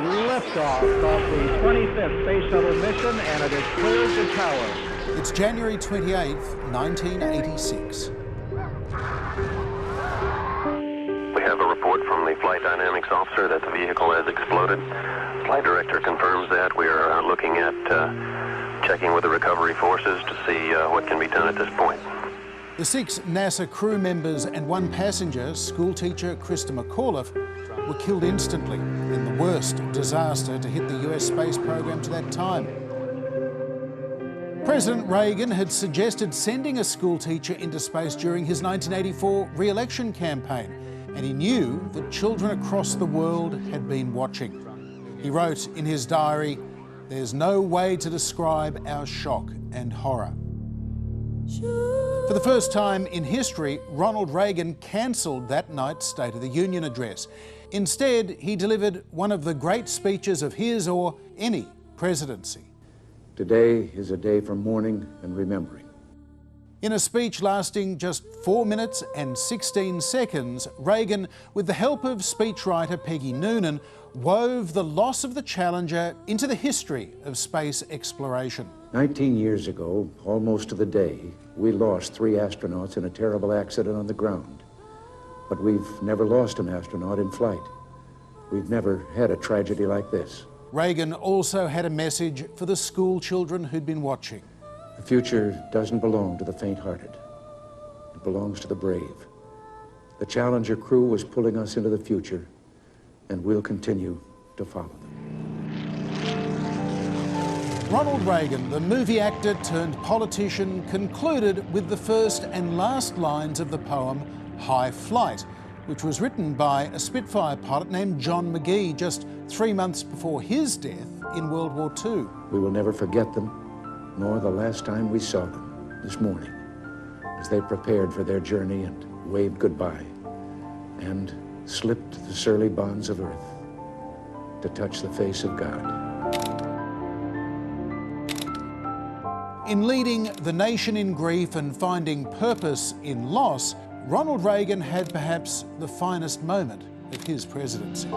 liftoff of the 25th Space Shuttle mission, and it has cleared the tower. It's January 28th, 1986. We have a report from the flight dynamics officer that the vehicle has exploded. Flight director confirms that. We are looking at checking with the recovery forces to see what can be done at this point. The 6 NASA crew members and 1 passenger, schoolteacher Krista McAuliffe, were killed instantly in the worst disaster to hit the US space program to that time. President Reagan had suggested sending a schoolteacher into space during his 1984 re-election campaign, and he knew that children across the world had been watching. He wrote in his diary, "There's no way to describe our shock and horror." For the first time in history, Ronald Reagan cancelled that night's State of the Union address. Instead, he delivered one of the great speeches of his or any presidency. Today is a day for mourning and remembering. In a speech lasting just 4 minutes and 16 seconds, Reagan, with the help of speechwriter Peggy Noonan, wove the loss of the Challenger into the history of space exploration. 19 years ago, almost to the day, we lost 3 astronauts in a terrible accident on the ground. But we've never lost an astronaut in flight. We've never had a tragedy like this. Reagan also had a message for the school children who'd been watching. The future doesn't belong to the faint-hearted. It belongs to the brave. The Challenger crew was pulling us into the future, and we'll continue to follow them. Ronald Reagan, the movie actor turned politician, concluded with the first and last lines of the poem High Flight, which was written by a Spitfire pilot named John McGee just 3 months before his death in World War II. We will never forget them, nor the last time we saw them this morning, as they prepared for their journey and waved goodbye and slipped the surly bonds of earth to touch the face of God. In leading the nation in grief and finding purpose in loss, Ronald Reagan had perhaps the finest moment of his presidency.